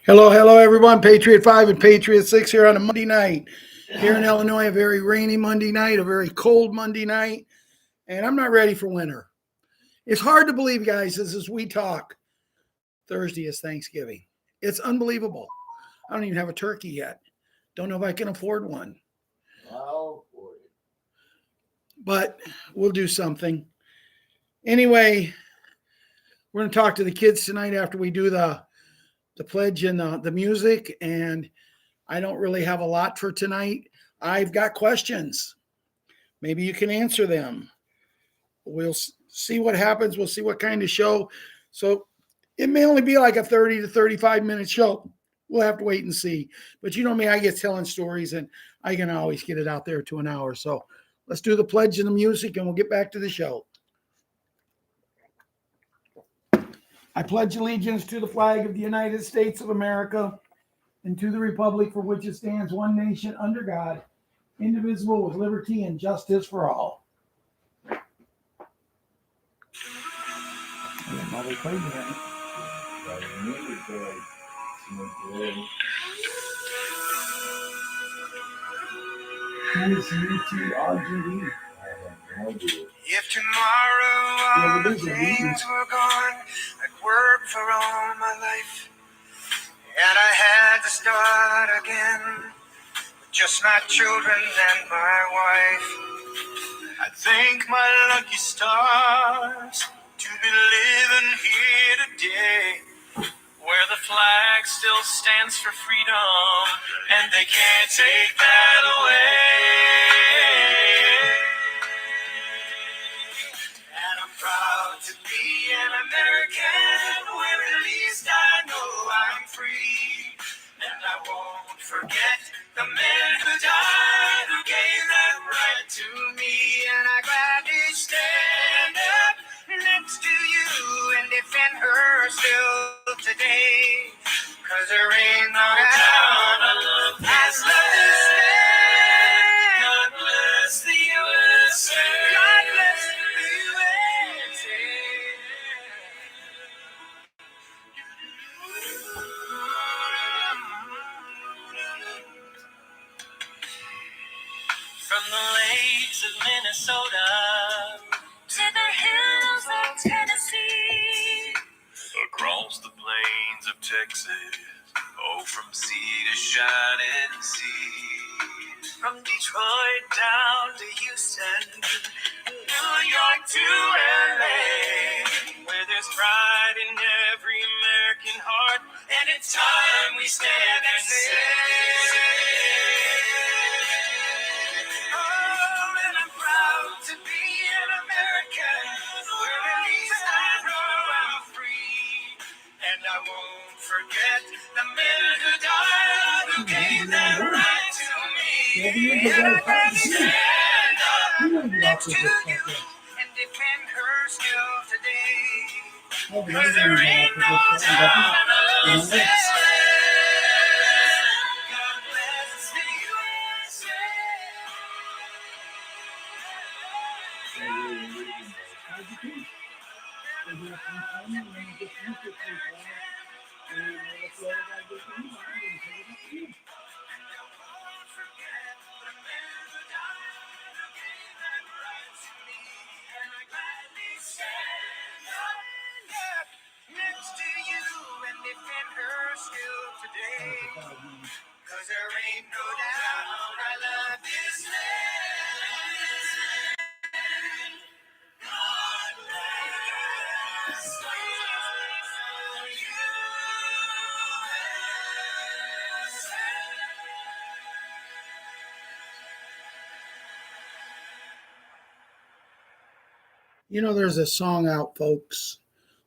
Hello, hello, everyone. Patriot 5 and Patriot 6 here on a Monday night. Here in Illinois, a very rainy Monday night, a very cold Monday night, and I'm not ready for winter. It's hard to believe, guys, as we talk, Thursday is Thanksgiving. It's unbelievable. I don't even have a turkey yet. Don't know if I can afford one, I'll for it. but we'll do something. Anyway, we're going to talk to the kids tonight after we do the pledge and the music, and I don't really have a lot for tonight. I've got questions. Maybe you can answer them. We'll see what happens. We'll see what kind of show. So it may only be like a 30 to 35-minute show. We'll have to wait and see. But you know me, I get telling stories, and I can always get it out there to an hour. So let's do the pledge and the music, and we'll get back to the show. I pledge allegiance to the flag of the United States of America and to the republic for which it stands, one nation under God, indivisible, with liberty and justice for all. I didn't know they played that. Who is UTRGV? If tomorrow all the things were gone, I'd work for all my life, and I had to start again with just my children and my wife. I thank my lucky stars to be living here today, where the flag still stands for freedom, and they can't take that away. And I'm proud to be an American, where at least I know I'm free. And I won't forget the men who died, who gave that right to me. And I gladly stand up next to you and defend her still today. 'Cause there ain't no doubt as love is land. God bless the USA. God bless the USA. From the lakes of Minnesota to the hills of Tennessee, across the plains of Texas, oh, from sea to shining sea, from Detroit down to Houston, New York to LA, where there's pride in every American heart, and it's time we stand and say, oh, and I'm proud to be an American, where at least I know I'm free, and I won't forget the men who died, who gave that right to me. And I can stand up next to you and defend her still today. 'Cause there ain't no doubt in this land. God bless the USA. Next to you and defend her still today. 'Cause there ain't no doubt I love this land. God bless the USA. You know, there's a song out, folks.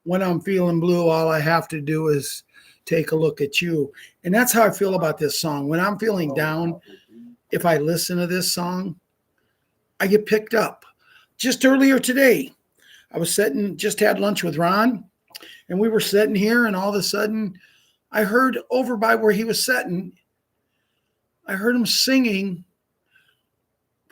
When I'm feeling blue, all I have to do is take a look at you. And that's how I feel about this song. When I'm feeling down, if I listen to this song, I get picked up. Just earlier today, I was sitting, just had lunch with Ron, and we were sitting here, and all of a sudden, I heard over by where he was sitting, I heard him singing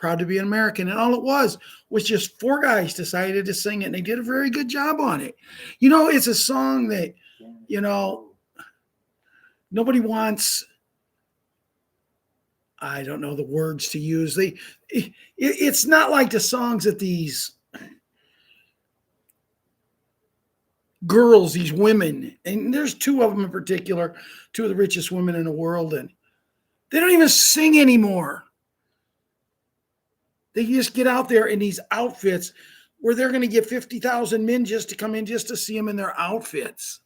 Proud to be an American. And all it was just four guys decided to sing it, and they did a very good job on it. You know, it's a song that, you know, Nobody wants, I don't know the words to use. It's not like the songs that these girls, these women, and there's two of them in particular, two of the richest women in the world, and they don't even sing anymore. They just get out there in these outfits where they're going to get 50,000 men just to come in just to see them in their outfits.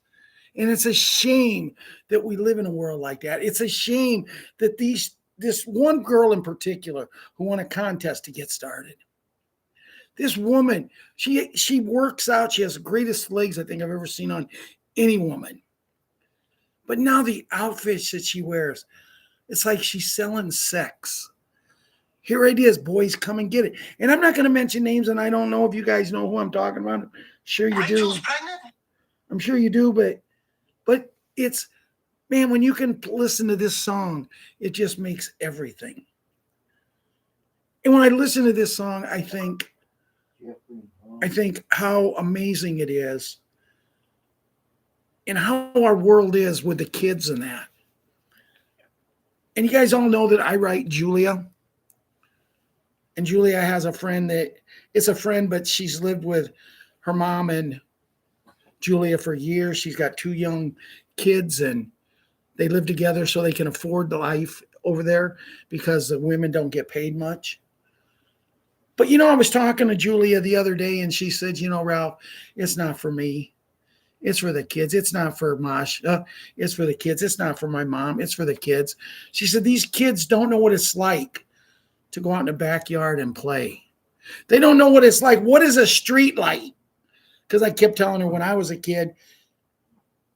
And it's a shame that we live in a world like that. It's a shame that this one girl in particular who won a contest to get started. This woman, she works out. She has the greatest legs I think I've ever seen on any woman. But now the outfits that she wears, it's like she's selling sex. Here it is, boys, come and get it. And I'm not going to mention names, and I don't know if you guys know who I'm talking about. I'm sure you do. I'm sure you do, but it's, man, when you can listen to this song, it just makes everything. And when I listen to this song, I think how amazing it is and how our world is with the kids and that. And you guys all know that I write Julia. And Julia has a friend that it's a friend, but she's lived with her mom and Julia for years. She's got two young kids and they live together so they can afford the life over there because the women don't get paid much. But, I was talking to Julia the other day and she said, Ralph, it's not for me. It's for the kids. It's not for Mosh. It's for the kids. It's not for my mom. It's for the kids. She said, these kids don't know what it's like to go out in the backyard and play. They don't know what it's like. What is a street light? Because I kept telling her when I was a kid,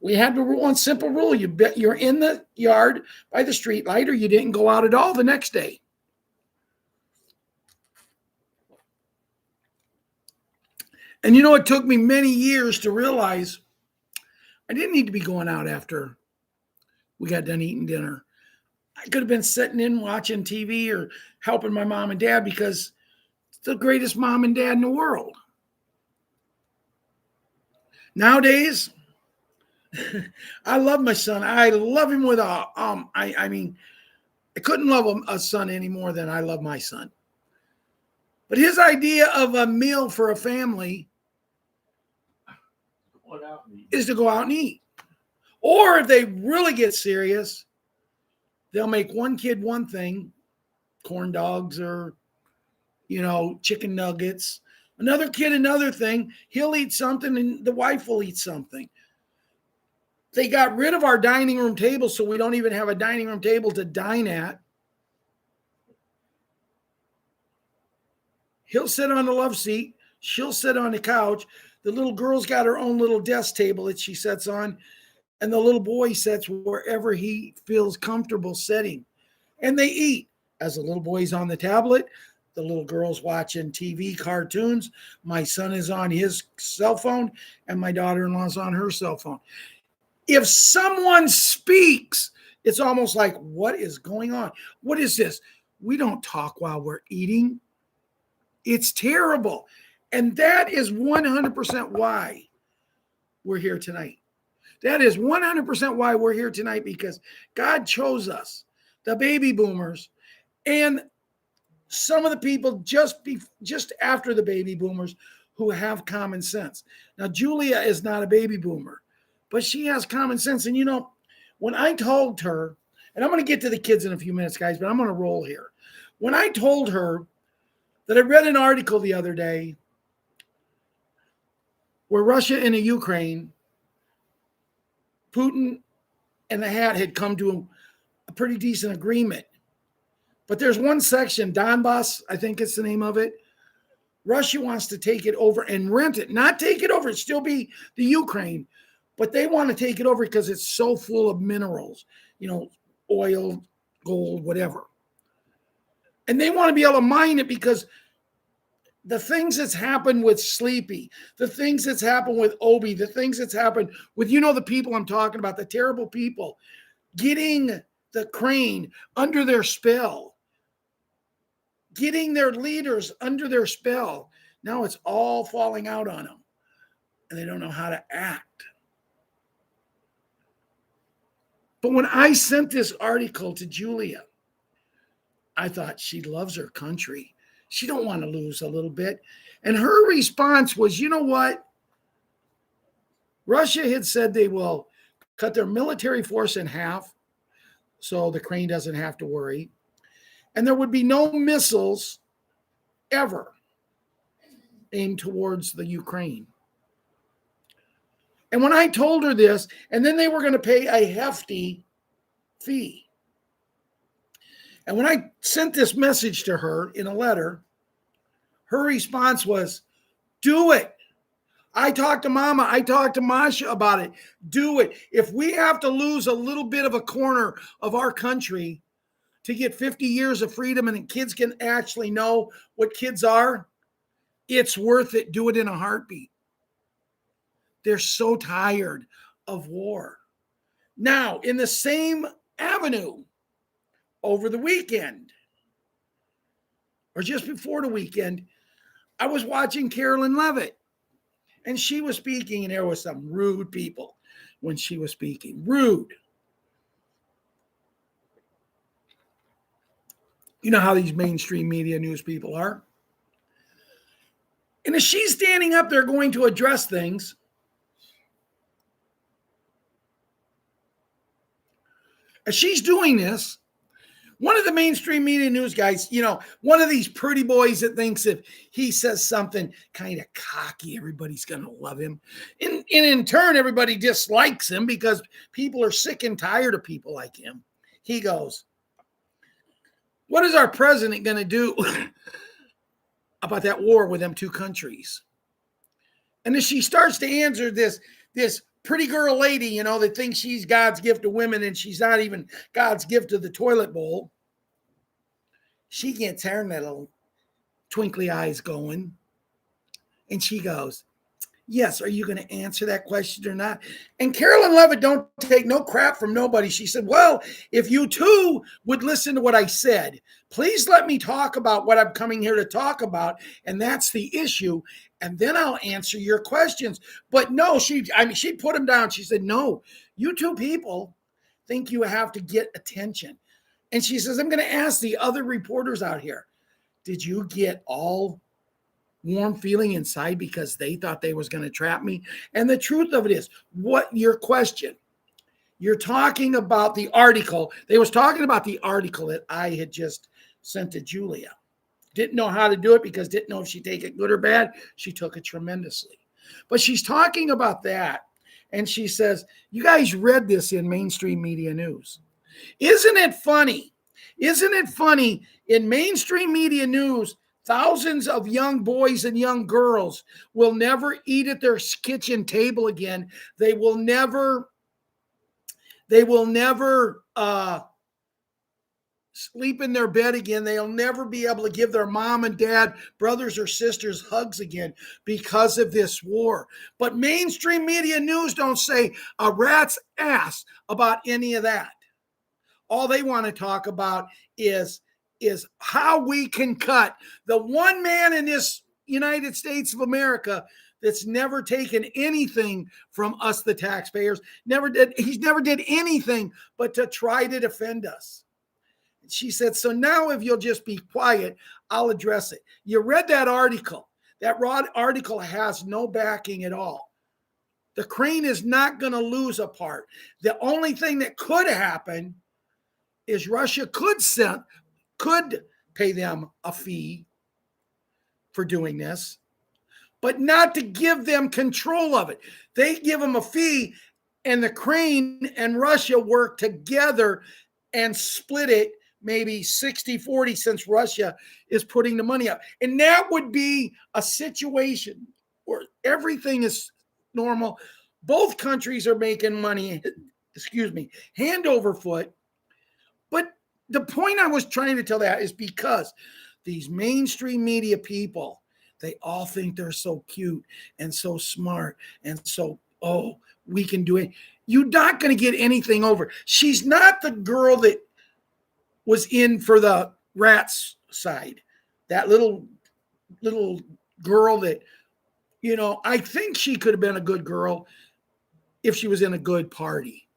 we had one simple rule. You're in the yard by the street light or you didn't go out at all the next day. And it took me many years to realize I didn't need to be going out after we got done eating dinner. I could have been sitting in watching TV or helping my mom and dad because it's the greatest mom and dad in the world. Nowadays, I love my son. I love him with I mean, I couldn't love a son any more than I love my son. But his idea of a meal for a family is to go out and eat. Or if they really get serious, they'll make one kid one thing, corn dogs or, chicken nuggets. Another kid another thing. He'll eat something and the wife will eat something. They got rid of our dining room table, so we don't even have a dining room table to dine at. He'll sit on the love seat. She'll sit on the couch. The little girl's got her own little desk table that she sits on. And the little boy sits wherever he feels comfortable sitting. And they eat. As the little boy's on the tablet, the little girl's watching TV cartoons. My son is on his cell phone, and my daughter-in-law's on her cell phone. If someone speaks, it's almost like, what is going on? What is this? We don't talk while we're eating. It's terrible. And that is 100% why we're here tonight. That is 100% why we're here tonight, because God chose us, the baby boomers, and some of the people just after the baby boomers who have common sense. Now, Julia is not a baby boomer, but she has common sense. And, when I told her, and I'm going to get to the kids in a few minutes, guys, but I'm going to roll here. When I told her that I read an article the other day where Russia and the Ukraine, Putin and the hat had come to a pretty decent agreement. But there's one section, Donbass, I think it's the name of it. Russia wants to take it over and rent it. Not take it over, it still be the Ukraine. But they want to take it over because it's so full of minerals, oil, gold, whatever. And they want to be able to mine it because the things that's happened with Sleepy, the things that's happened with Obi, the things that's happened with, the people I'm talking about, the terrible people, getting the crane under their spell, getting their leaders under their spell. Now it's all falling out on them, and they don't know how to act. But when I sent this article to Julia, I thought she loves her country. She don't want to lose a little bit. And her response was, you know what? Russia had said they will cut their military force in half so the Ukraine doesn't have to worry. And there would be no missiles ever aimed towards the Ukraine. And when I told her this, and then they were going to pay a hefty fee. And when I sent this message to her in a letter, her response was, do it. I talked to Mama. I talked to Masha about it. Do it. If we have to lose a little bit of a corner of our country to get 50 years of freedom and kids can actually know what kids are, it's worth it. Do it in a heartbeat. They're so tired of war. Now, in the same avenue, over the weekend, or just before the weekend, I was watching Carolyn Levitt, and she was speaking, and there was some rude people when she was speaking. Rude. You know how these mainstream media news people are. And as she's standing up there going to address things, as she's doing this, one of the mainstream media news guys, you know, one of these pretty boys that thinks if he says something kind of cocky, everybody's going to love him. And in turn, everybody dislikes him because people are sick and tired of people like him. He goes, what is our president going to do about that war with them two countries? And then she starts to answer this pretty girl lady, you know, that thinks she's God's gift to women and she's not even God's gift to the toilet bowl. She gets her little twinkly eyes going. And she goes, yes, are you going to answer that question or not? And Carolyn Levitt don't take no crap from nobody. She said, well, if you too would listen to what I said, please let me talk about what I'm coming here to talk about. And that's the issue. And then I'll answer your questions. But no, she put him down. She said, no, you two people think you have to get attention. And she says, I'm going to ask the other reporters out here, did you get all warm feeling inside because they thought they was going to trap me? And the truth of it is, what your question, you're talking about the article. They was talking about the article that I had just sent to Julia. Didn't know how to do it because didn't know if she'd take it good or bad. She took it tremendously. But she's talking about that. And she says, you guys read this in mainstream media news. Isn't it funny? Isn't it funny in mainstream media news, thousands of young boys and young girls will never eat at their kitchen table again. They will never sleep in their bed again. They'll never be able to give their mom and dad, brothers or sisters hugs again because of this war. But mainstream media news don't say a rat's ass about any of that. All they want to talk about is how we can cut the one man in this United States of America that's never taken anything from us, the taxpayers. He's never did anything but to try to defend us. She said, so now if you'll just be quiet, I'll address it. You read that article. That article has no backing at all. The Ukraine is not going to lose a part. The only thing that could happen is Russia could pay them a fee for doing this, but not to give them control of it. They give them a fee, and the Ukraine and Russia work together and split it maybe 60-40 since Russia is putting the money up. And that would be a situation where everything is normal. Both countries are making money, hand over foot. But the point I was trying to tell that is because these mainstream media people, they all think they're so cute and so smart and so, we can do it. You're not going to get anything over. She's not the girl that was in for the rats side. That little girl that, I think she could have been a good girl if she was in a good party.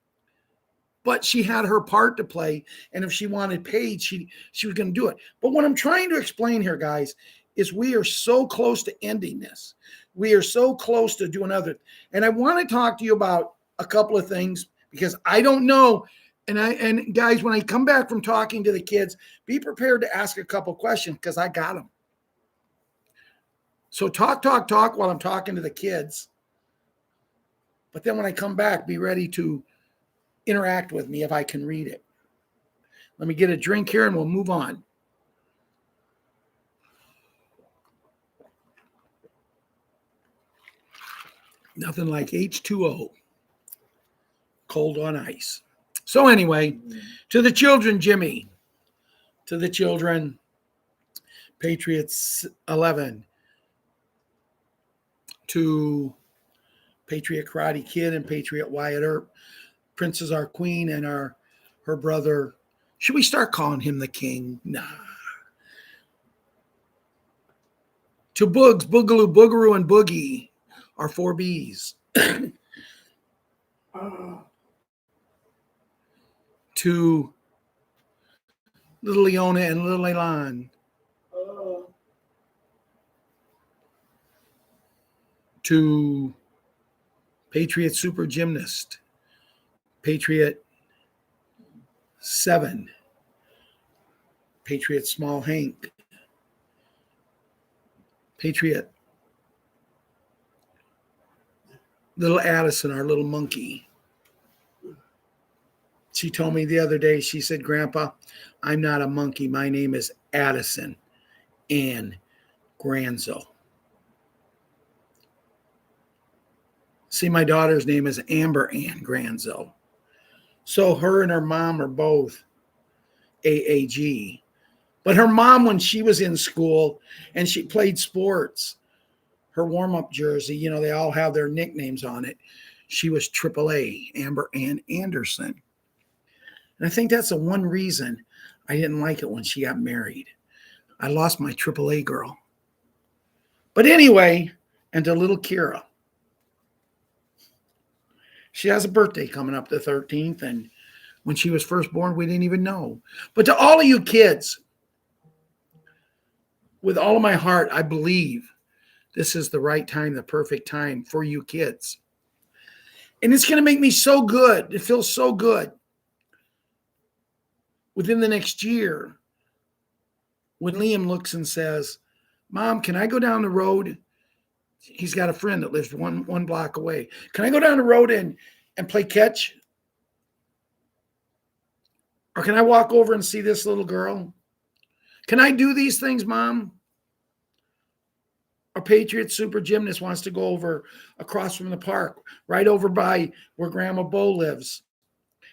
but she had her part to play. And if she wanted paid, she was going to do it. But what I'm trying to explain here, guys, is we are so close to ending this. We are so close to doing other. And I want to talk to you about a couple of things because I don't know. And guys, when I come back from talking to the kids, be prepared to ask a couple questions because I got them. So talk while I'm talking to the kids. But then when I come back, be ready to interact with me if I can read it. Let me get a drink here and we'll move on. Nothing like H2O, cold on ice. So anyway, to the children, Jimmy, to the children, Patriots 11, to Patriot Karate Kid and Patriot Wyatt Earp, Princess our queen and her brother. Should we start calling him the king? Nah. To Boogs, Boogaloo, Boogaroo, and Boogie, our 4 Bs. To little Leona and little Elan. To Patriot Super Gymnast, Patriot 7, Patriot Small Hank, Patriot little Addison, our little monkey. She told me the other day, she said, Grandpa, I'm not a monkey. My name is Addison Ann Granzo. See, my daughter's name is Amber Ann Granzo. So her and her mom are both AAG. But her mom, when she was in school and she played sports, her warm-up jersey, you know, they all have their nicknames on it. She was AAA, Amber Ann Anderson. And I think that's the one reason I didn't like it when she got married. I lost my AAA girl. But anyway, and to little Kira. She has a birthday coming up the 13th, and when she was first born, we didn't even know. But to all of you kids, with all of my heart, I believe this is the right time, the perfect time for you kids. And it's going to make me so good. It feels so good. Within the next year, when Liam looks and says, Mom, can I go down the road? He's got a friend that lives one block away. Can I go down the road and play catch? Or can I walk over and see this little girl? Can I do these things, Mom? Our Patriot Super Gymnast wants to go over across from the park, right over by where Grandma Bo lives.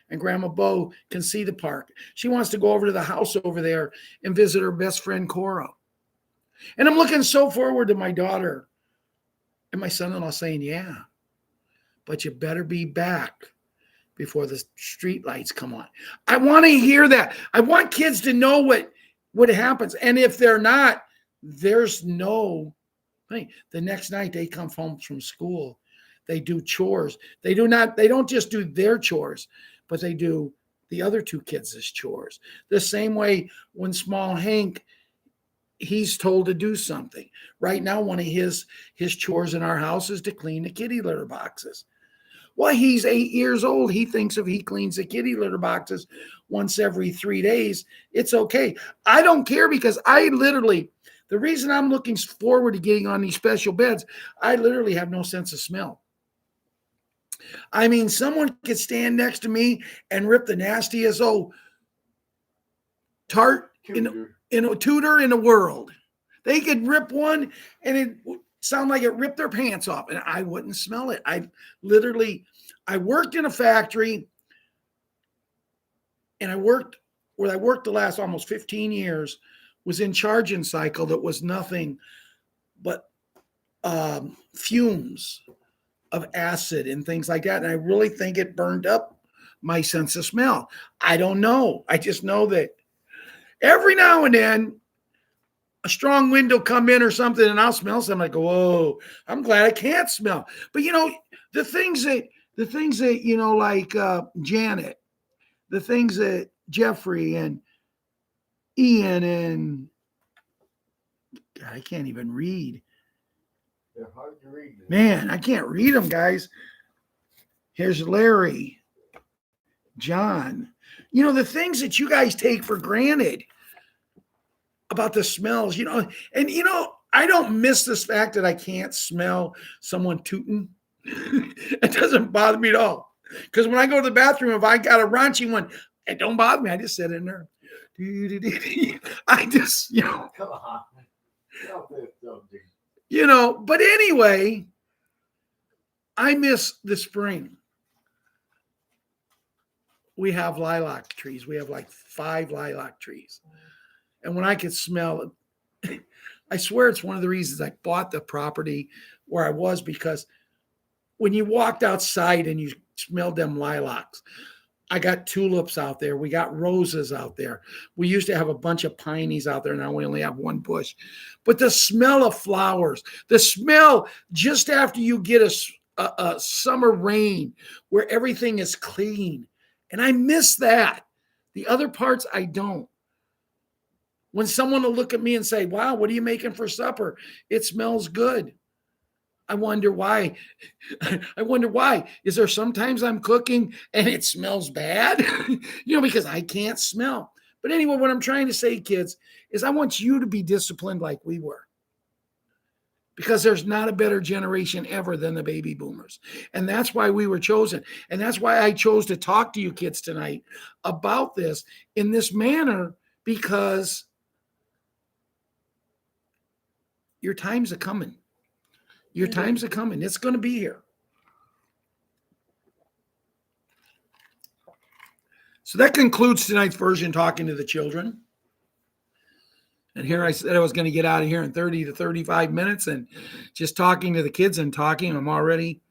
And Grandma Bo can see the park. She wants to go over to the house over there and visit her best friend, Cora. And I'm looking so forward to my daughter and my son-in-law saying, yeah, but you better be back before the street lights come on. I want to hear that. I want kids to know what happens. And if they're not, there's no thing. The next night they come home from school. They do chores. They don't just do their chores, but they do the other 2 kids' chores. The same way when small Hank, he's told to do something. Right now, one of his chores in our house is to clean the kitty litter boxes. Well, he's 8 years old. He thinks if he cleans the kitty litter boxes once every 3 days, it's okay. I don't care because the reason I'm looking forward to getting on these special beds, I literally have no sense of smell. I mean, someone could stand next to me and rip the nastiest tart in a tutor in the world. They could rip one and it would sound like it ripped their pants off and I wouldn't smell it. I worked in a factory and I worked the last almost 15 years, was in charging cycle that was nothing but fumes of acid and things like that. And I really think it burned up my sense of smell. I don't know. I just know that every now and then a strong wind will come in or something and I'll smell something. I go, whoa, I'm glad I can't smell. But the things that, like Janet, the things that Jeffrey and Ian and God, I can't even read. They're hard to read. Man, I can't read them, guys. Here's Larry, John. You know, the things that you guys take for granted about the smells, you know, and you know, I don't miss this fact that I can't smell someone tooting. It doesn't bother me at all. Because when I go to the bathroom, if I got a raunchy one, it don't bother me. I just sit in there. I just, you know. Come on. Help it something. You know, but anyway, I miss the spring. We have lilac trees. We have like 5 lilac trees. And when I could smell it, I swear it's one of the reasons I bought the property where I was, because when you walked outside and you smelled them lilacs, I got tulips out there. We got roses out there. We used to have a bunch of pineys out there. Now we only have one bush. But the smell of flowers, the smell just after you get a summer rain where everything is clean. And I miss that. The other parts, I don't. When someone will look at me and say, wow, what are you making for supper? It smells good. I wonder why. I wonder why. Is there sometimes I'm cooking and it smells bad? You know, because I can't smell. But anyway, what I'm trying to say, kids, is I want you to be disciplined like we were. Because there's not a better generation ever than the baby boomers. And that's why we were chosen. And that's why I chose to talk to you kids tonight about this in this manner, because your time's a-coming. Your time's a-coming. It's going to be here. So that concludes tonight's version, talking to the children. And here I said I was going to get out of here in 30 to 35 minutes, and just talking to the kids and talking. I'm already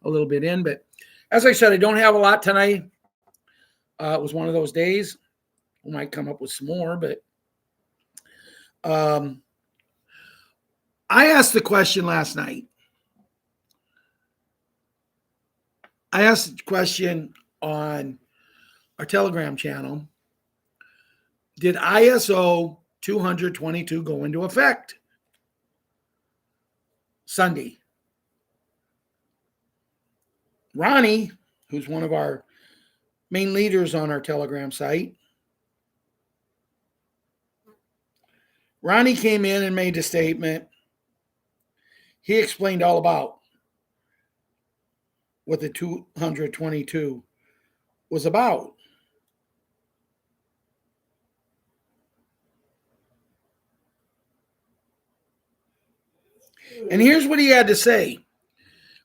a little bit in, but as I said, I don't have a lot tonight. It was one of those days. We might come up with some more, but I asked the question last night. I asked the question on our Telegram channel. Did ISO 222 go into effect Sunday? Ronnie, who's one of our main leaders on our Telegram site, Ronnie came in and made a statement. He explained all about what the 222 was about. And here's what he had to say.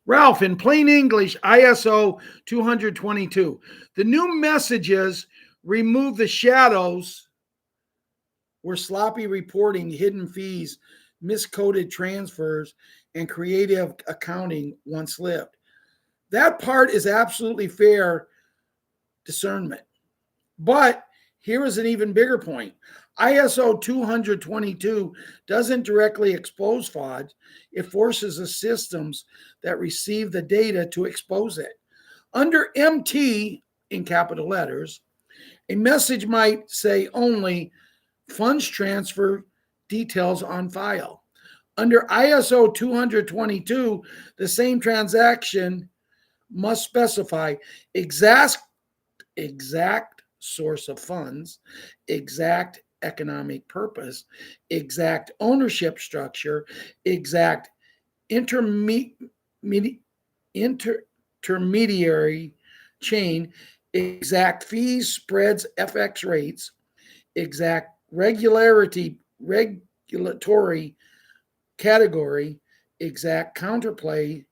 Ralph, in plain English, ISO 222. The new messages remove the shadows where sloppy reporting, hidden fees, miscoded transfers, and creative accounting once lived. That part is absolutely fair discernment. But here is an even bigger point. ISO 222 doesn't directly expose fraud. It forces the systems that receive the data to expose it. Under MT, in capital letters, a message might say only funds transfer details on file. Under ISO 222, the same transaction must specify exact source of funds, exact economic purpose, exact ownership structure, exact intermediary chain, exact fees, spreads, FX rates, exact regulatory category, exact counterplay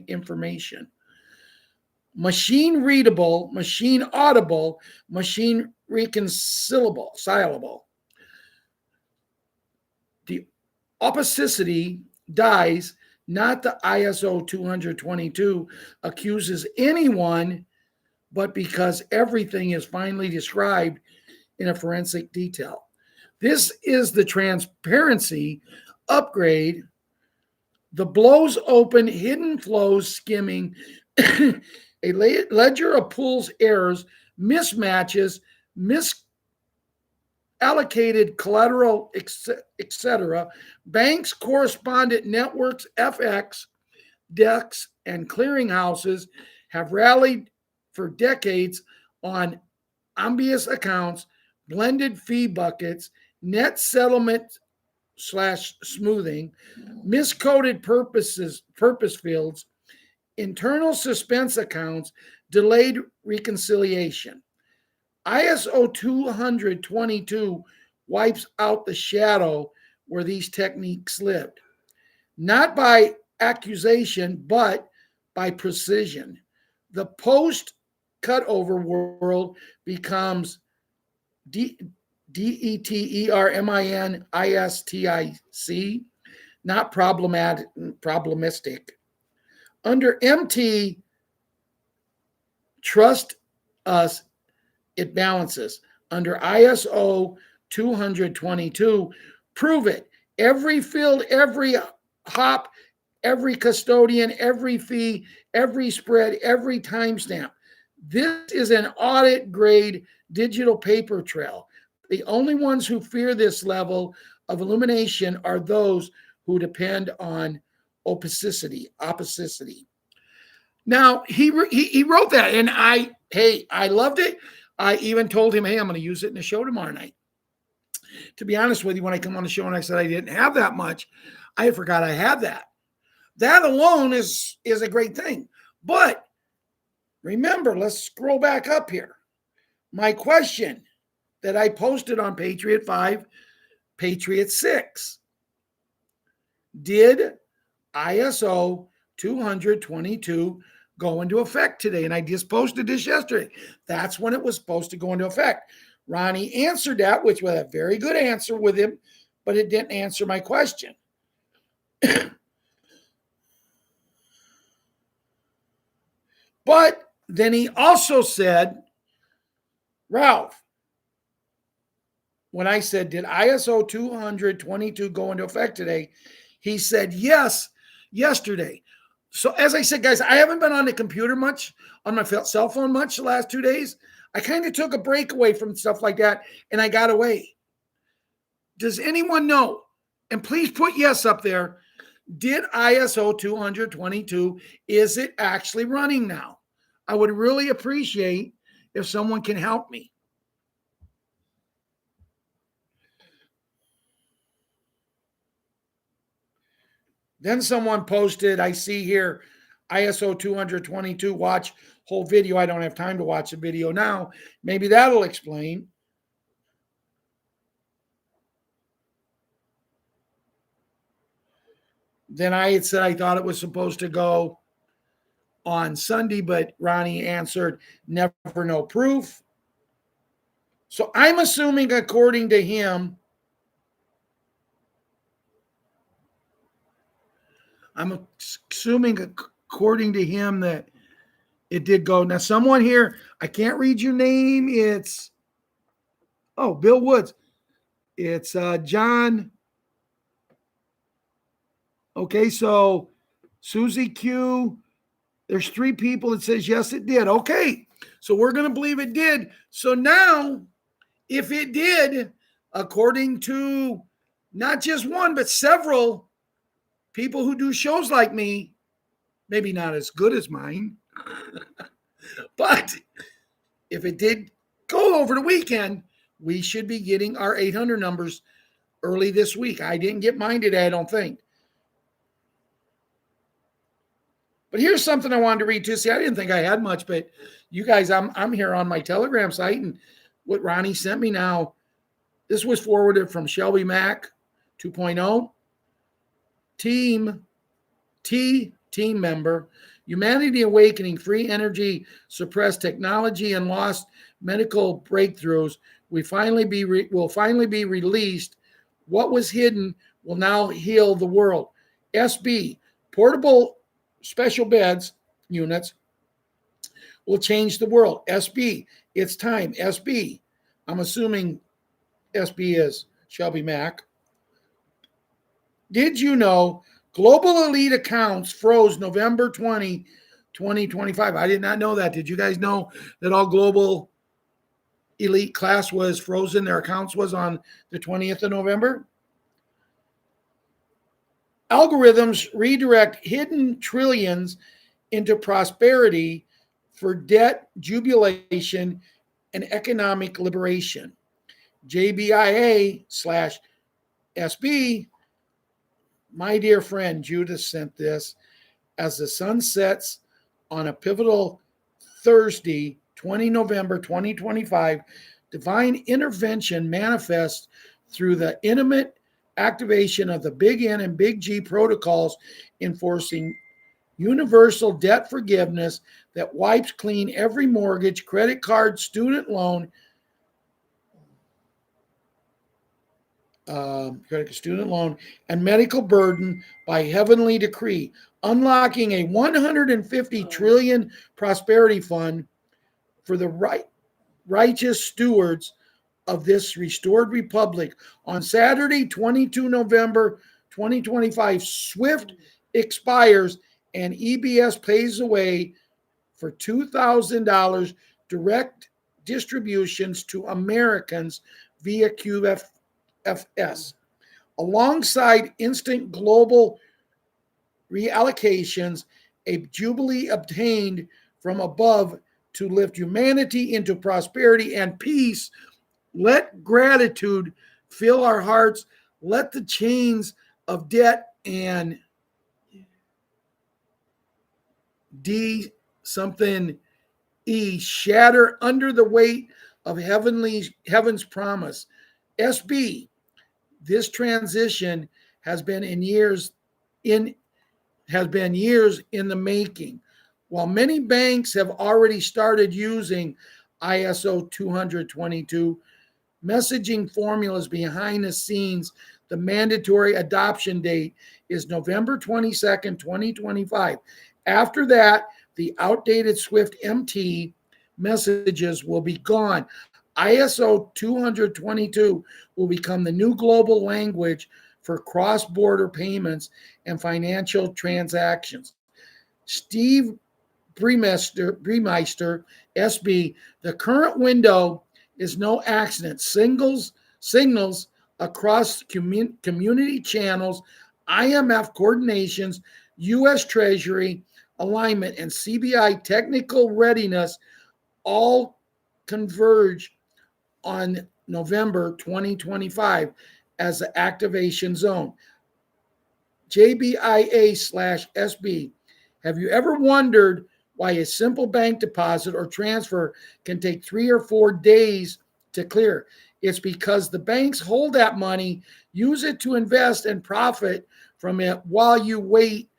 information. Machine readable, machine audible, machine reconcilable. The opacity dies, not the ISO 222 accuses anyone, but because everything is finally described in a forensic detail. This is the transparency upgrade. The blows open, hidden flows skimming, a ledger of pools errors mismatches, misallocated collateral, etc. Banks, correspondent networks, FX, desks, and clearinghouses have rallied for decades on ambiguous accounts, blended fee buckets, net settlement slash smoothing, miscoded purpose fields, internal suspense accounts, delayed reconciliation. ISO 222 wipes out the shadow where these techniques lived, not by accusation, but by precision. The post cutover world becomes DETERMINISTIC, not problematic. Under MT, trust us, it balances. Under ISO 222, prove it. Every field, every hop, every custodian, every fee, every spread, every timestamp. This is an audit grade digital paper trail. The only ones who fear this level of illumination are those who depend on opacity. Now, he wrote that, and I loved it. I even told him, hey, I'm going to use it in the show tomorrow night. To be honest with you, when I come on the show and I said I didn't have that much, I forgot I had that. That alone is a great thing. But remember, let's scroll back up here. My question that I posted on Patriot 5, Patriot 6. Did ISO 222 go into effect today? And I just posted this yesterday. That's when it was supposed to go into effect. Ronnie answered that, which was a very good answer with him, but it didn't answer my question. But then he also said, Ralph, when I said, did ISO 222 go into effect today? He said, yes, yesterday. So as I said, guys, I haven't been on the computer much, on my cell phone much the last 2 days. I kind of took a break away from stuff like that, and I got away. Does anyone know? And please put yes up there. Did ISO 222, is it actually running now? I would really appreciate if someone can help me. Then someone posted, I see here, ISO 222, watch whole video. I don't have time to watch the video now. Maybe that'll explain. Then I had said I thought it was supposed to go on Sunday, but Ronnie answered, never, no proof. So I'm assuming, according to him, that it did go. Now, someone here, I can't read your name. It's, Bill Woods. It's John. Okay, so Susie Q. There's 3 people that says, yes, it did. Okay, so we're going to believe it did. So now, if it did, according to not just one, but several people who do shows like me, maybe not as good as mine, but if it did go over the weekend, we should be getting our 800 numbers early this week. I didn't get mine today, I don't think. But here's something I wanted to read too. See, I didn't think I had much, but you guys, I'm here on my Telegram site, and what Ronnie sent me now, this was forwarded from Shelby Mack 2.0. Team member, Humanity Awakening, Free Energy, Suppressed Technology, and Lost Medical Breakthroughs will finally be released. What was hidden will now heal the world. SB, Portable Special Beds Units, will change the world. SB, it's time. SB, I'm assuming SB is Shelby Mack. Did you know global elite accounts froze November 20, 2025? I did not know that. Did you guys know that all global elite class was frozen, their accounts was on the 20th of November. Algorithms redirect hidden trillions into prosperity for debt jubilation and economic liberation. JBIA/SB, my dear friend Judith sent this. As the sun sets on a pivotal Thursday, 20 November 2025, divine intervention manifests through the intimate activation of the Big N and Big G protocols, enforcing universal debt forgiveness that wipes clean every mortgage, credit card, student loan, and medical burden by heavenly decree, unlocking a 150 trillion prosperity fund for the righteous stewards of this restored republic. On Saturday, 22 November 2025, SWIFT expires and EBS pays away for $2,000 direct distributions to Americans via QFS. Alongside instant global reallocations, a jubilee obtained from above to lift humanity into prosperity and peace. Let gratitude fill our hearts. Let the chains of debt and shatter under the weight of heaven's promise. SB, this transition has been years in the making. While many banks have already started using ISO 20022 messaging formulas behind the scenes, the mandatory adoption date is November 22nd, 2025. After that, the outdated SWIFT MT messages will be gone. ISO 222 will become the new global language for cross-border payments and financial transactions. Steve Bremeister, SB, the current window is no accident. Signals across community channels, IMF coordinations, U.S. Treasury alignment, and CBI technical readiness all converge on November 2025 as the activation zone. JBIA/SB, have you ever wondered why a simple bank deposit or transfer can take 3 or 4 days to clear? It's because the banks hold that money, use it to invest and profit from it while you wait,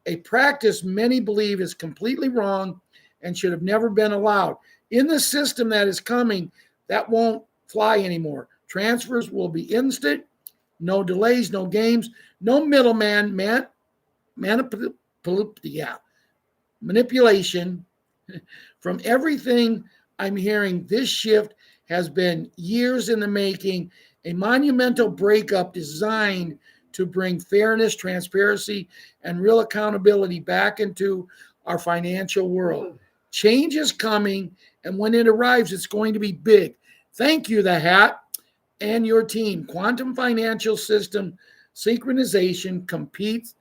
a practice many believe is completely wrong and should have never been allowed. In the system that is coming, that won't fly anymore. Transfers will be instant, no delays, no games, no middleman, manipulation. From everything I'm hearing, this shift has been years in the making, a monumental breakup designed to bring fairness, transparency, and real accountability back into our financial world. Change is coming, and when it arrives, it's going to be big. Thank you, the Hat, and your team. Quantum Financial System Synchronization completes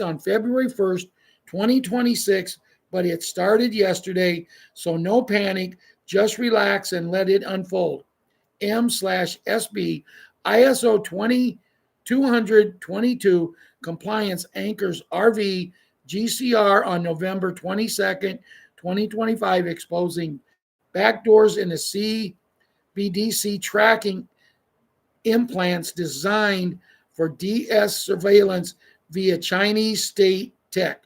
on February 1st, 2026, but it started yesterday, so no panic. Just relax and let it unfold. M/SB ISO 20022 compliance anchors RV GCR on November 22nd, 2025, exposing backdoors in the CBDC tracking implants designed for DS surveillance via Chinese state tech,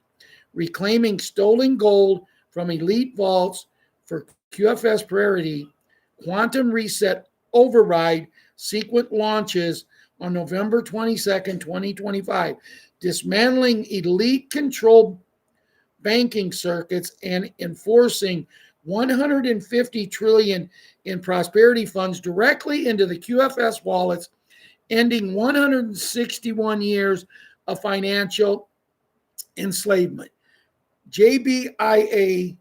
reclaiming stolen gold from elite vaults for QFS priority. Quantum Reset Override sequence launches on November 22nd, 2025, dismantling elite controlled banking circuits and enforcing 150 trillion in prosperity funds directly into the QFS wallets, ending 161 years of financial enslavement. JBIA/SB,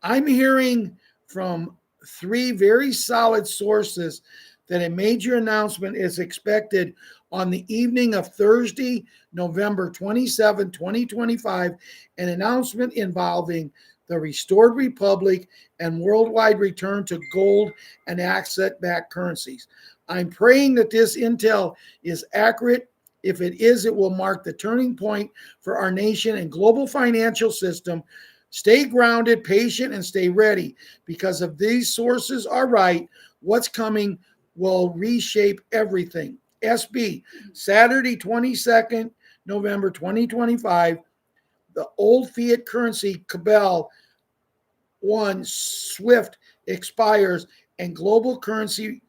I'm hearing from three very solid sources that a major announcement is expected on the evening of Thursday, November 27, 2025, an announcement involving the restored republic and worldwide return to gold and asset-backed currencies. I'm praying that this intel is accurate. If it is, it will mark the turning point for our nation and global financial system. Stay grounded, patient, and stay ready, because if these sources are right, what's coming will reshape everything. SB, Saturday, 22nd November 2025, the old fiat currency CABAL 1 SWIFT expires and global currency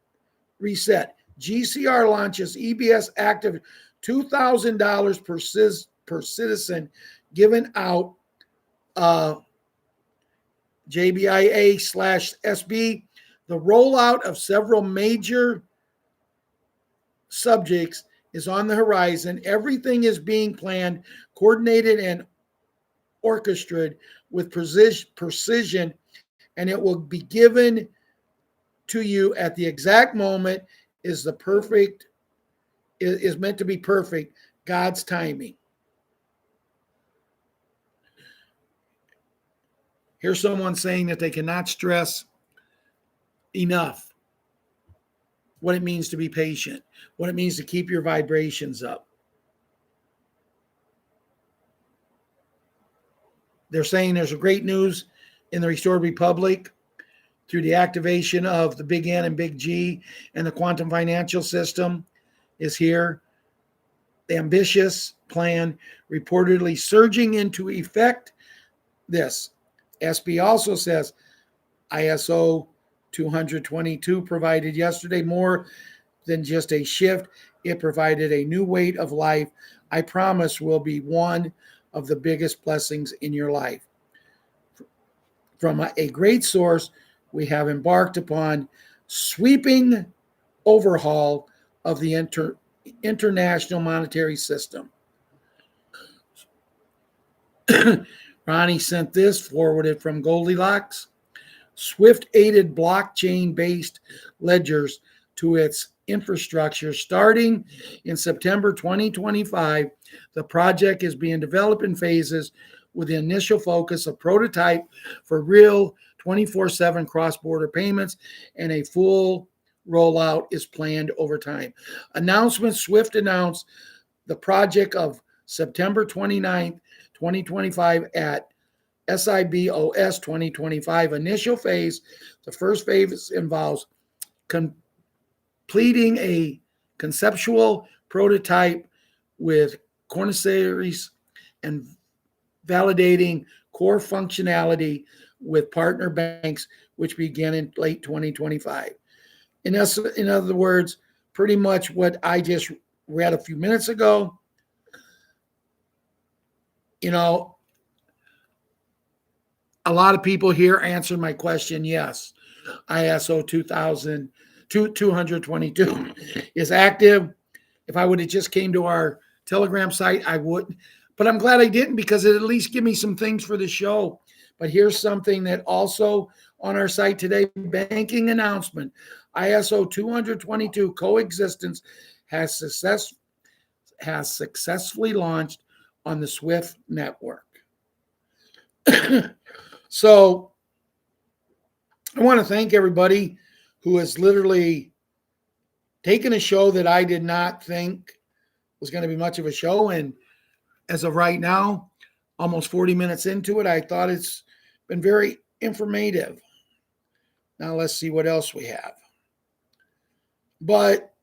reset. GCR launches EBS active $2,000 per citizen given out JBIA/SB. The rollout of several major subjects is on the horizon. Everything is being planned, coordinated, and orchestrated with precision, and it will be given to you at the exact moment is meant to be perfect, God's timing. Here's someone saying that they cannot stress enough what it means to be patient, what it means to keep your vibrations up. They're saying there's a great news in the restored republic through the activation of the Big N and Big G, and the quantum financial system is here. The ambitious plan reportedly surging into effect. This SB also says ISO 222 provided yesterday more than just a shift. It provided a new way of life. I promise will be one of the biggest blessings in your life. From a great source, we have embarked upon sweeping overhaul of the international monetary system. Ronnie sent this, forwarded from Goldilocks. Swift aided blockchain-based ledgers to its infrastructure starting in September 2025. The project is being developed in phases with the initial focus of prototype for real 24/7 cross-border payments, and a full rollout is planned over time. Announcement: Swift announced the project of September 29th, 2025 at SIBOS 2025 initial phase. The first phase involves completing a conceptual prototype with cornerstones and validating core functionality with partner banks, which began in late 2025. In other words, pretty much what I just read a few minutes ago. You know, a lot of people here answered my question. Yes, ISO 222 is active. If I would have just came to our Telegram site, I wouldn't. But I'm glad I didn't, because it at least give me some things for the show. But here's something that also on our site today: banking announcement. ISO 222 coexistence has successfully launched on the SWIFT network. So I want to thank everybody who has literally taken a show that I did not think was going to be much of a show, and as of right now, almost 40 minutes into it, I thought it's been very informative. Now let's see what else we have. But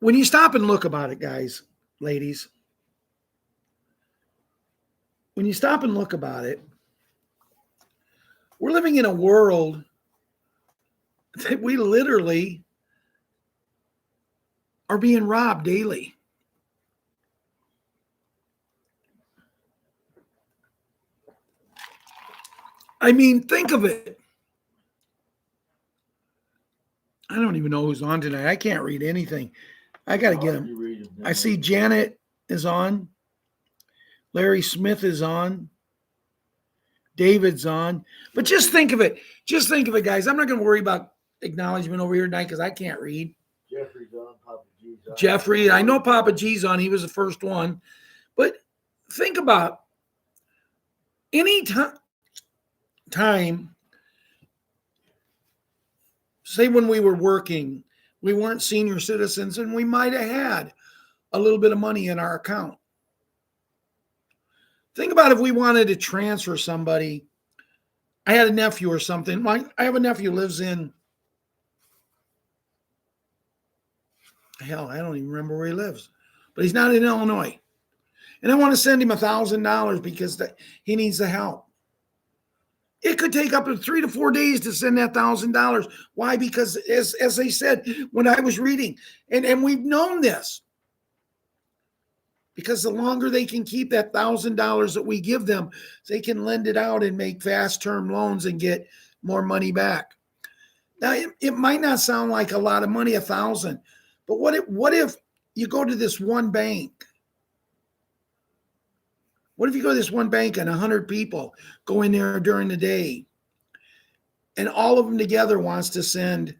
when you stop and look about it, guys, ladies, when you stop and look about it, we're living in a world that we literally are being robbed daily. I mean, think of it. I don't even know who's on tonight. I can't read anything. I got to get him. I see Janet is on. Larry Smith is on. David's on. But just think of it. Just think of it, guys. I'm not going to worry about acknowledgement over here tonight because I can't read. Jeffrey's on, Papa G's on. Jeffrey, I know Papa G's on. He was the first one. But think about any time, say when we were working, we weren't senior citizens and we might have had a little bit of money in our account. Think about if we wanted to transfer somebody. I had a nephew or something. I have a nephew who lives in, hell, I don't even remember where he lives, but he's not in Illinois. And I want to send him $1,000 because he needs the help. It could take up to 3 to 4 days to send that $1,000. Why? Because as they said when I was reading, and we've known this, because the longer they can keep that $1,000 that we give them, they can lend it out and make fast-term loans and get more money back. Now, it might not sound like a lot of money, 1,000, but what if you go to this one bank? What if you go to this one bank and 100 people go in there during the day, and all of them together wants to send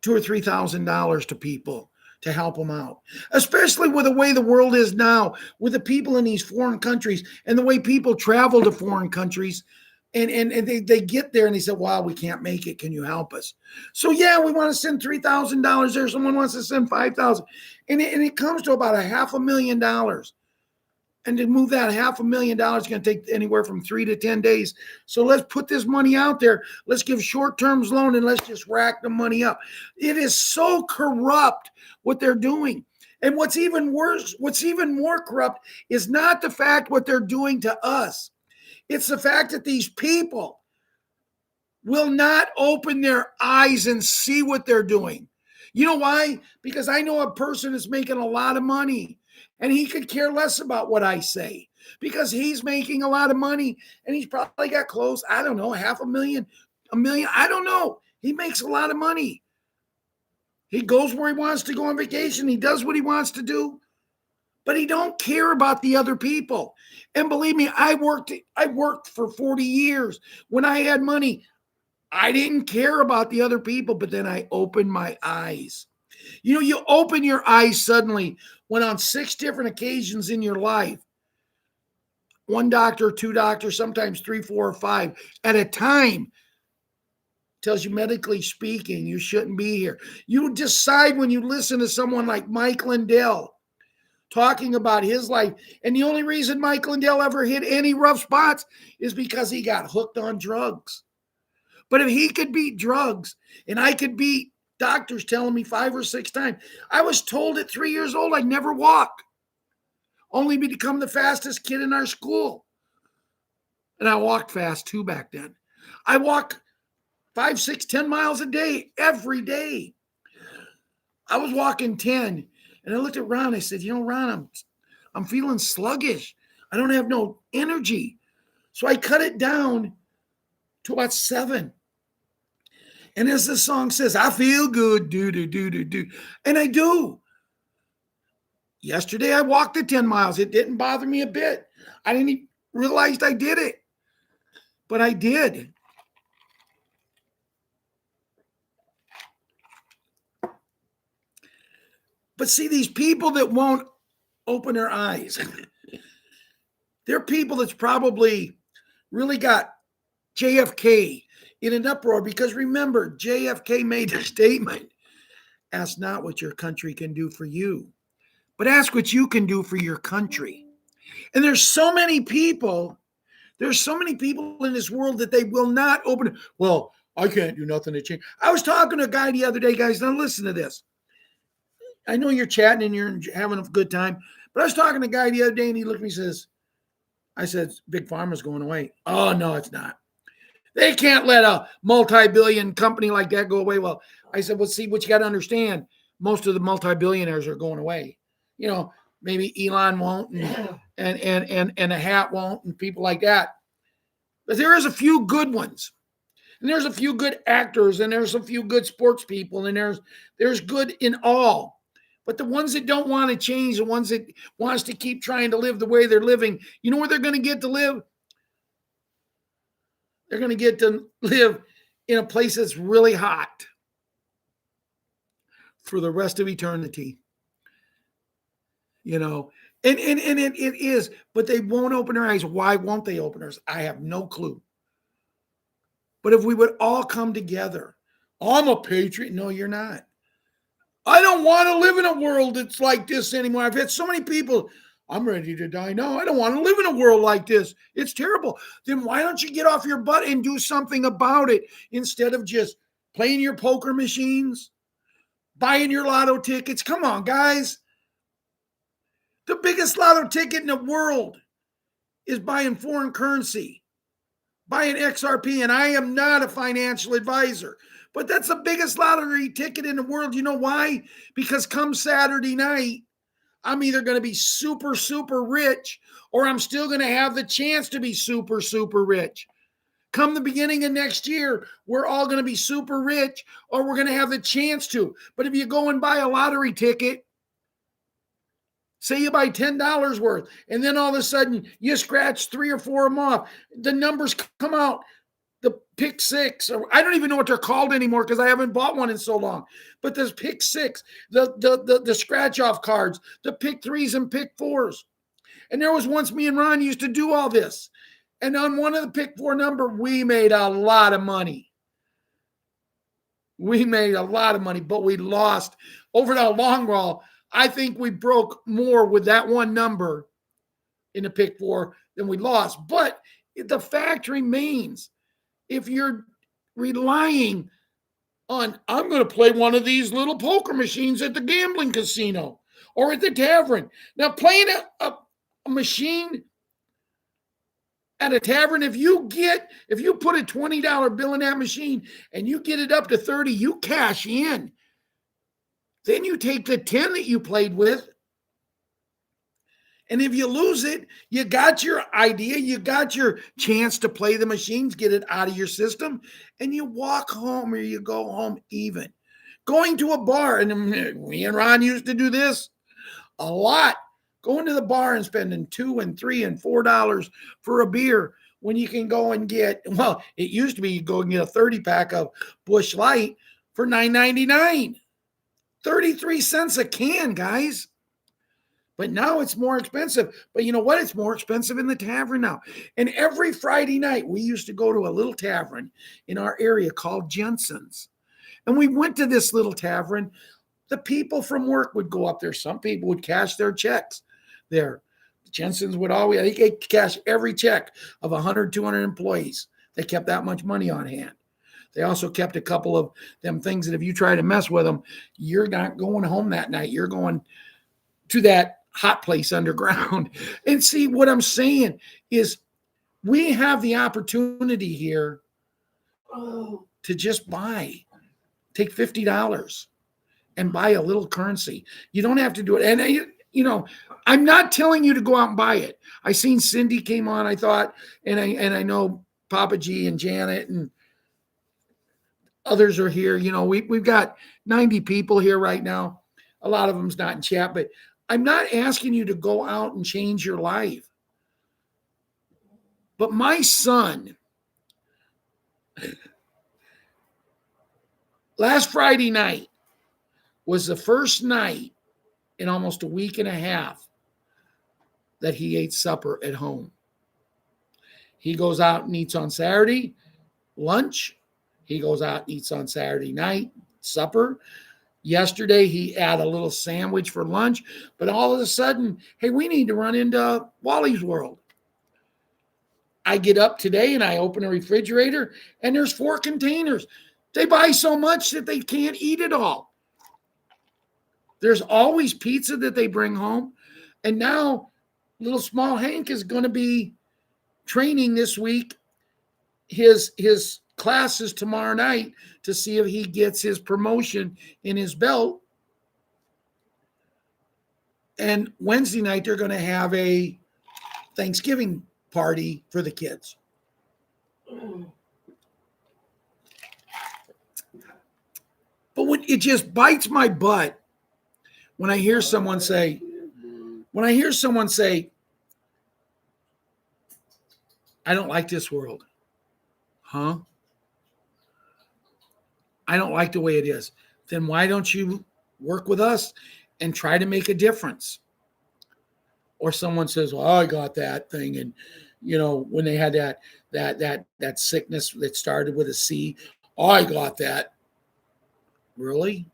$2,000 or $3,000 to people to help them out, especially with the way the world is now, with the people in these foreign countries and the way people travel to foreign countries. And they get there and they say, wow, we can't make it. Can you help us? So, yeah, we want to send $3,000 there. Someone wants to send $5,000. And it comes to about $500,000. And to move that $500,000 is going to take anywhere from 3 to 10 days. So let's put this money out there. Let's give short-term loan and let's just rack the money up. It is so corrupt what they're doing. And what's even worse, what's even more corrupt is not the fact what they're doing to us. It's the fact that these people will not open their eyes and see what they're doing. You know why? Because I know a person that's making a lot of money. And he could care less about what I say because he's making a lot of money and he's probably got close, I don't know, $500,000, $1 million. I don't know. He makes a lot of money. He goes where he wants to go on vacation. He does what he wants to do, but he don't care about the other people. And believe me, I worked for 40 years. When I had money, I didn't care about the other people, but then I opened my eyes. You know, you open your eyes suddenly when on 6 different occasions in your life, 1 doctor, 2 doctors, sometimes 3, 4, or 5 at a time tells you medically speaking, you shouldn't be here. You decide when you listen to someone like Mike Lindell talking about his life. And the only reason Mike Lindell ever hit any rough spots is because he got hooked on drugs. But if he could beat drugs and I could beat doctors telling me 5 or 6 times. I was told at 3 years old I'd never walk, only to become the fastest kid in our school. And I walked fast too back then. I walked 5, 6, 10 miles a day, every day. I was walking 10, and I looked at Ron. I said, you know, Ron, I'm feeling sluggish. I don't have no energy. So I cut it down to about 7. And as the song says, I feel good, do. And I do. Yesterday, I walked the 10 miles. It didn't bother me a bit. I didn't even realize I did it. But I did. But see, these people that won't open their eyes, they're people that's probably really got JFK in an uproar, because remember, JFK made a statement, ask not what your country can do for you, but ask what you can do for your country. And there's so many people in this world that they will not open. Well, I can't do nothing to change. I was talking to a guy the other day, guys. Now listen to this. I know you're chatting and you're having a good time, but I was talking to a guy the other day and he looked at me and says, I said, Big Pharma's going away. Oh, no, it's not. They can't let a multi-billion company like that go away. Well, I said, well, see, what you got to understand, most of the multi-billionaires are going away. You know, maybe Elon won't and a hat won't and people like that. But there is a few good ones. And there's a few good actors and there's a few good sports people and there's good in all. But the ones that don't want to change, the ones that wants to keep trying to live the way they're living, you know where they're going to get to live? they're going to get to live in a place that's really hot for the rest of eternity. You know, and it is, but they won't open their eyes. Why won't they open their eyes? I have no clue. But if we would all come together, I'm a patriot. No, you're not. I don't want to live in a world that's like this anymore. I've had so many people, I'm ready to die. No, I don't want to live in a world like this. It's terrible. Then why don't you get off your butt and do something about it instead of just playing your poker machines, buying your lotto tickets? Come on, guys. The biggest lotto ticket in the world is buying foreign currency, buying XRP. And I am not a financial advisor, but that's the biggest lottery ticket in the world. You know why? Because come Saturday night, I'm either going to be super, super rich, or I'm still going to have the chance to be super, super rich. Come the beginning of next year, we're all going to be super rich, or we're going to have the chance to. But if you go and buy a lottery ticket, say you buy $10 worth, and then all of a sudden you scratch 3 or 4 of them off, the numbers come out. The pick six, or I don't even know what they're called anymore because I haven't bought one in so long. But there's pick six, the scratch off cards, the pick threes and pick fours. And there was once me and Ron used to do all this. And on one of the pick four number, we made a lot of money. We made a lot of money, but we lost over the long haul. I think we broke more with that one number in the pick four than we lost. But the fact remains, if you're relying on, I'm going to play one of these little poker machines at the gambling casino or at the tavern. Now, playing a machine at a tavern, if you put a $20 bill in that machine and you get it up to 30, you cash in. Then you take the 10 that you played with. And if you lose it, you got your idea, you got your chance to play the machines, get it out of your system, and you walk home or you go home even. Going to a bar, and me and Ron used to do this a lot, going to the bar and spending $2 and $3 and $4 for a beer when you can go and get, well, it used to be you go and get a 30-pack of Busch Light for $9.99. 33 cents a can, guys. But now it's more expensive. But you know what? It's more expensive in the tavern now. And every Friday night, we used to go to a little tavern in our area called Jensen's. And we went to this little tavern. The people from work would go up there. Some people would cash their checks there. Jensen's would always, I think they cash every check of 100, 200 employees. They kept that much money on hand. They also kept a couple of them things that if you try to mess with them, you're not going home that night. You're going to that hot place underground. And see, what I'm saying is we have the opportunity here to just take $50 and buy a little currency. You don't have to do it. And I'm not telling you to go out and buy it. I seen Cindy came on, I thought, and I know Papa G and Janet and others are here. We've got 90 people here right now. A lot of them's not in chat, but I'm not asking you to go out and change your life. But my son, last Friday night was the first night in almost a week and a half that he ate supper at home. He goes out and eats on Saturday, lunch. He goes out and eats on Saturday night, supper. Yesterday, he had a little sandwich for lunch, but all of a sudden, hey, we need to run into Wally's World. I get up today and I open a refrigerator and there's 4 containers. They buy so much that they can't eat it all. There's always pizza that they bring home. And now little small Hank is going to be training this week. His classes tomorrow night to see if he gets his promotion in his belt. And Wednesday night, they're going to have a Thanksgiving party for the kids. But when it just bites my butt when I hear someone say, I don't like this world. Huh? I don't like the way it is. Then why don't you work with us and try to make a difference? Or someone says, "Well, I got that thing," and when they had that sickness that started with a C, oh, I got that. Really?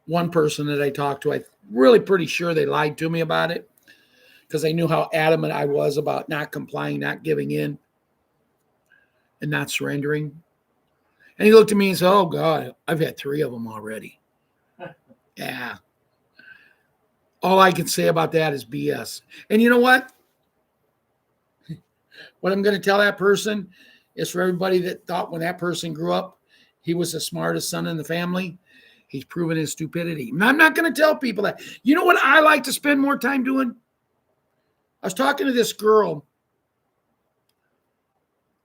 One person that I talked to, I'm really pretty sure they lied to me about it because they knew how adamant I was about not complying, not giving in, and not surrendering. And he looked at me and said, "Oh God, I've had 3 of them already." Yeah. All I can say about that is BS. And you know what? What I'm going to tell that person is for everybody that thought when that person grew up, he was the smartest son in the family. He's proven his stupidity. And I'm not going to tell people that. You know what I like to spend more time doing? I was talking to this girl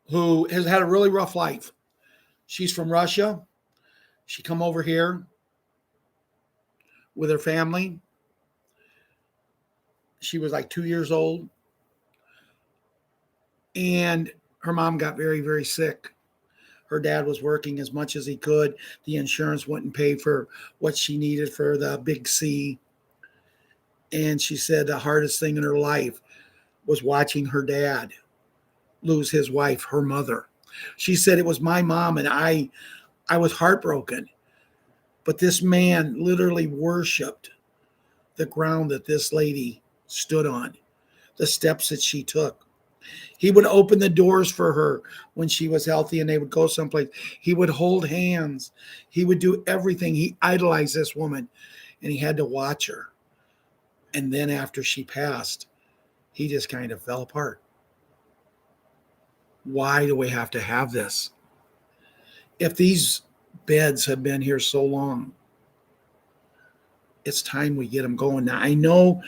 who has had a really rough life. She's from Russia. She come over here with her family. She was like 2 years old. And her mom got very, very sick. Her dad was working as much as he could. The insurance wouldn't pay for what she needed for the big C. And she said the hardest thing in her life was watching her dad lose his wife, her mother. She said it was my mom, and I was heartbroken. But this man literally worshiped the ground that this lady stood on, the steps that she took. He would open the doors for her when she was healthy and they would go someplace. He would hold hands. He would do everything. He idolized this woman, and he had to watch her. And then after she passed, he just kind of fell apart. Why do we have to have this? If these beds have been here so long, it's time we get them going. Now, I know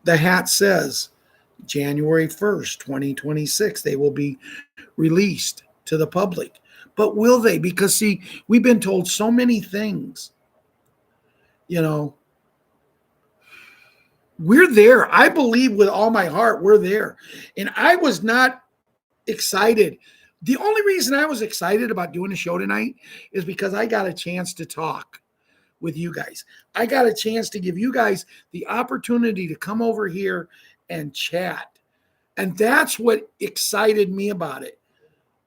the hat says January 1st, 2026, they will be released to the public. But will they? Because, see, we've been told so many things. We're there. I believe with all my heart we're there. And I was not excited. The only reason I was excited about doing a show tonight is because I got a chance to talk with you guys. I got a chance to give you guys the opportunity to come over here and chat. And that's what excited me about it.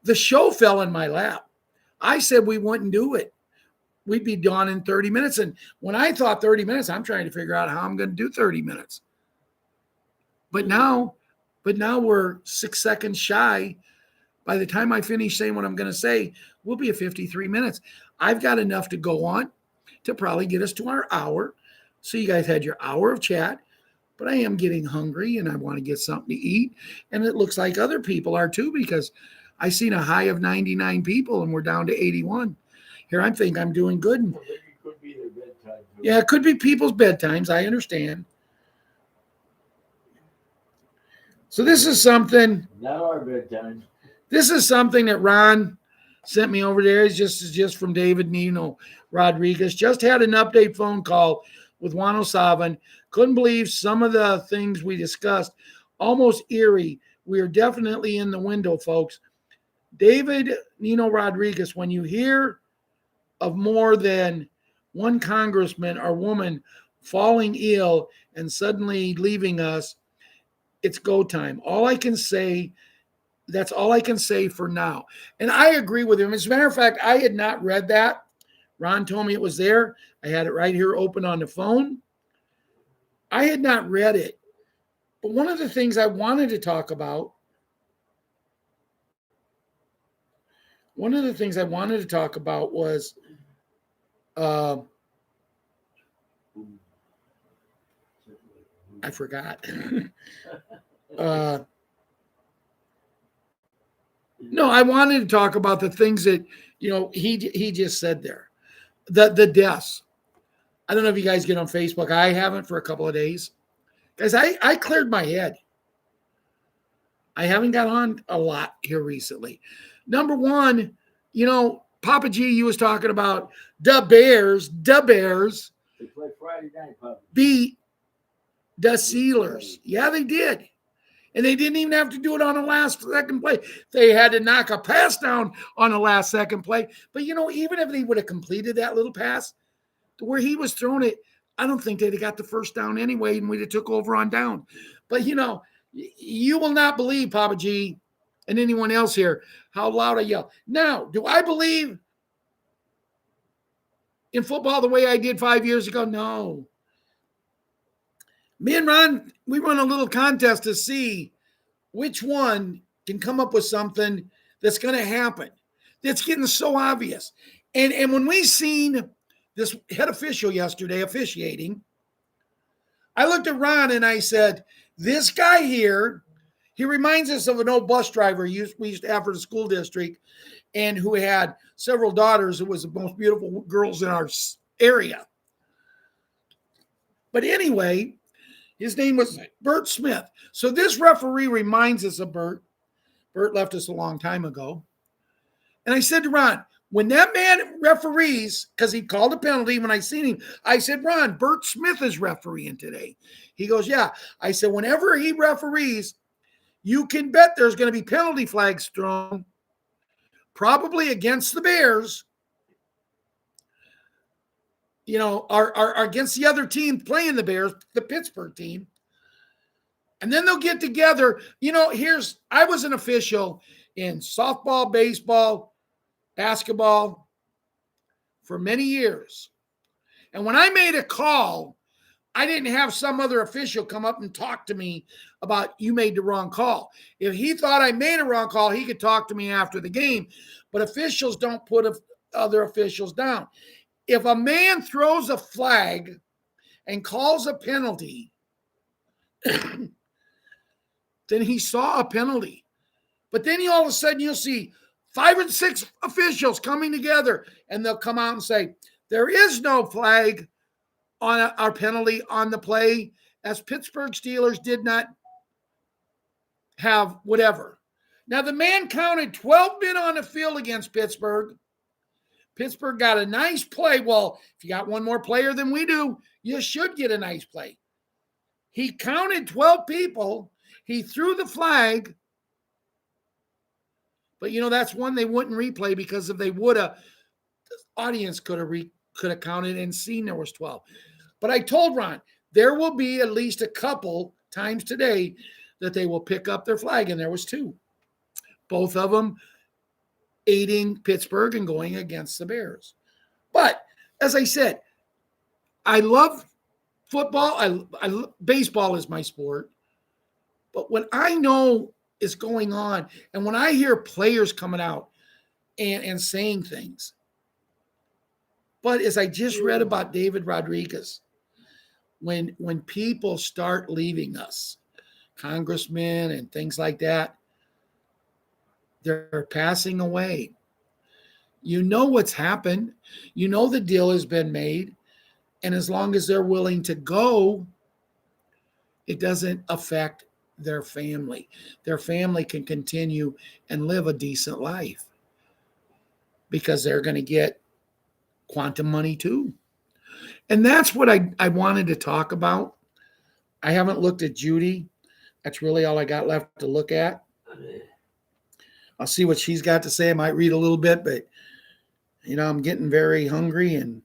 The show fell in my lap. I said we wouldn't do it. We'd be done in 30 minutes. And when I thought 30 minutes, I'm trying to figure out how I'm going to do 30 minutes. But now we're 6 seconds shy. By the time I finish saying what I'm going to say, we'll be at 53 minutes. I've got enough to go on to probably get us to our hour. So you guys had your hour of chat, but I am getting hungry and I want to get something to eat. And it looks like other people are too, because I seen a high of 99 people and we're down to 81. Here I think I'm doing good. Well, maybe it could be their bedtime. Yeah, it could be people's bedtimes. I understand. So this is something. Not our bedtime. This is something that Ron sent me over there. It's just from David Nino Rodriguez. Just had an update phone call with Juan O'Sullivan. Couldn't believe some of the things we discussed. Almost eerie. We are definitely in the window, folks. David Nino Rodriguez, when you hear of more than one congressman or woman falling ill and suddenly leaving us, it's go time. That's all I can say for now. And I agree with him. As a matter of fact, I had not read that. Ron told me it was there. I had it right here open on the phone. I had not read it. But one of the things I wanted to talk about was I forgot. No, I wanted to talk about the things that, he just said there. The deaths. I don't know if you guys get on Facebook. I haven't for a couple of days. Guys, I cleared my head. I haven't got on a lot here recently. Number one, Papa G, you was talking about the Bears. They played Friday night, Papa. Beat the Steelers. Yeah, they did. And they didn't even have to do it on the last second play. They had to knock a pass down on the last second play. But, even if they would have completed that little pass to where he was throwing it, I don't think they'd have got the first down anyway, and we'd have took over on down. But, you will not believe, Papa G, and anyone else here, how loud I yell. Now, do I believe in football the way I did 5 years ago? No. Me and Ron, we run a little contest to see which one can come up with something that's going to happen. That's getting so obvious. And when we seen this head official yesterday officiating, I looked at Ron and I said, this guy here, he reminds us of an old bus driver we used to have for the school district, and who had several daughters who was the most beautiful girls in our area. But anyway, his name was Bert Smith. So this referee reminds us of Bert. Bert left us a long time ago. And I said to Ron, when that man referees, because he called a penalty when I seen him, I said, Ron, Bert Smith is refereeing today. He goes, yeah. I said, whenever he referees, you can bet there's going to be penalty flags thrown, probably against the Bears, are against the other team playing the Bears, the Pittsburgh team. And then they'll get together. I was an official in softball, baseball, basketball for many years. And when I made a call, I didn't have some other official come up and talk to me about you made the wrong call. If he thought I made a wrong call, he could talk to me after the game. But officials don't put other officials down. If a man throws a flag and calls a penalty, then he saw a penalty. But then all of a sudden you'll see 5 and 6 officials coming together, and they'll come out and say, there is no flag on our penalty on the play, as Pittsburgh Steelers did not have whatever. Now, the man counted 12 men on the field against Pittsburgh. Pittsburgh got a nice play. Well, if you got one more player than we do, you should get a nice play. He counted 12 people. He threw the flag. But, that's one they wouldn't replay, because if they would have, the audience could have counted and seen there was 12. But I told Ron, there will be at least a couple times today that they will pick up their flag, and there was 2. Both of them aiding Pittsburgh and going against the Bears. But as I said, I love football. Baseball is my sport. But when I know is going on, and when I hear players coming out and saying things, but as I just read about David Rodriguez, when people start leaving us, congressmen and things like that, they're passing away. You know what's happened. You know the deal has been made. And as long as they're willing to go, it doesn't affect their family. Their family can continue and live a decent life because they're going to get quantum money too. And that's what I wanted to talk about. I haven't looked at Judy. That's really all I got left to look at. I'll see what she's got to say. I might read a little bit, but I'm getting very hungry. And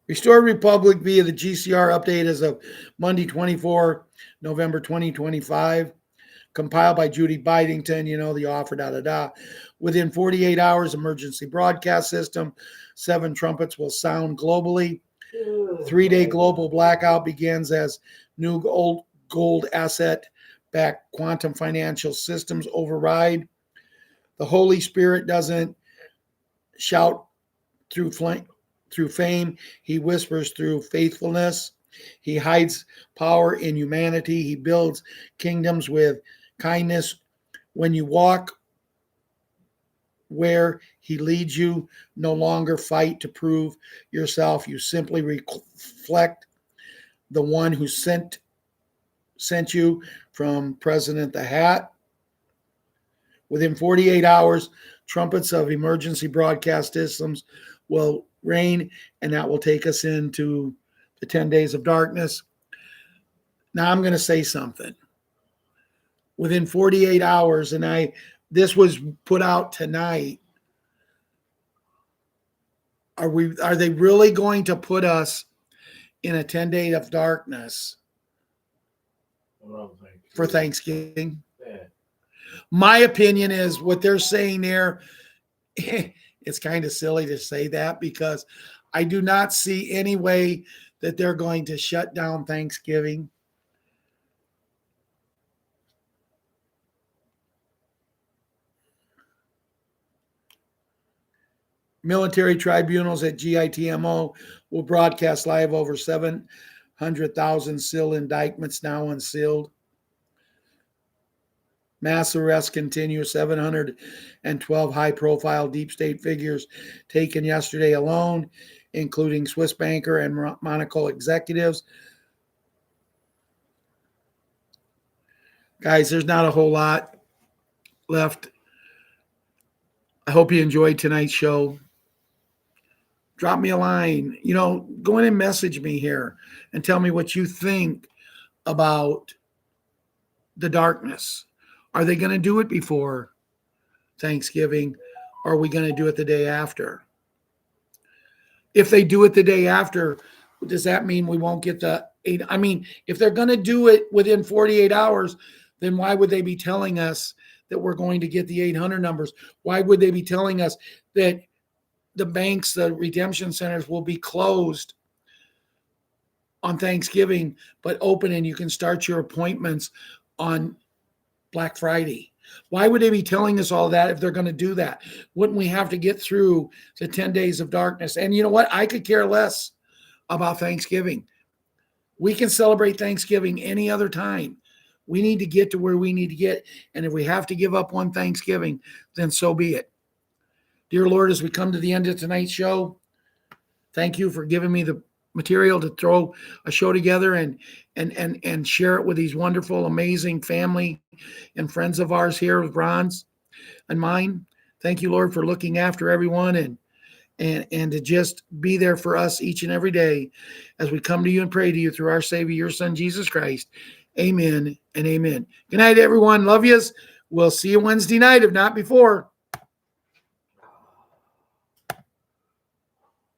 Restored Republic via the GCR update as of Monday, 24 November 2025. Compiled by Judy Bidington, the offer, Within 48 hours, emergency broadcast system. 7 trumpets will sound globally. 3-day global blackout begins as new gold asset-backed quantum financial systems override. The Holy Spirit doesn't shout through fame. He whispers through faithfulness. He hides power in humanity. He builds kingdoms with kindness. When you walk where he leads you, no longer fight to prove yourself. You simply reflect the one who sent you, from President the Hat. Within 48 hours, trumpets of emergency broadcast systems will reign, and that will take us into the 10 days of darkness. Now I'm going to say something. Within 48 hours, and this was put out tonight. Are they really going to put us in a 10-day of darkness for Thanksgiving? Yeah. My opinion is what they're saying there. It's kind of silly to say that because I do not see any way that they're going to shut down Thanksgiving. Military tribunals at GITMO will broadcast live over 700,000 sealed indictments now unsealed. Mass arrests continue. 712 high-profile deep state figures taken yesterday alone, including Swiss banker and Monaco executives. Guys, there's not a whole lot left. I hope you enjoyed tonight's show. Drop me a line. Go in and message me here and tell me what you think about the darkness. Are they going to do it before Thanksgiving? Or are we going to do it the day after? If they do it the day after, does that mean we won't get the 8? I mean, if they're going to do it within 48 hours, then why would they be telling us that we're going to get the 800 numbers? Why would they be telling us that the banks, the redemption centers will be closed on Thanksgiving, but open and you can start your appointments on Black Friday? Why would they be telling us all that if they're going to do that? Wouldn't we have to get through the 10 days of darkness? And you know what? I could care less about Thanksgiving. We can celebrate Thanksgiving any other time. We need to get to where we need to get. And if we have to give up on Thanksgiving, then so be it. Dear Lord, as we come to the end of tonight's show, thank you for giving me the material to throw a show together and share it with these wonderful, amazing family and friends of ours here, Ron's and mine. Thank you, Lord, for looking after everyone and to just be there for us each and every day as we come to you and pray to you through our Savior, your Son, Jesus Christ. Amen and amen. Good night, everyone. Love yous. We'll see you Wednesday night, if not before.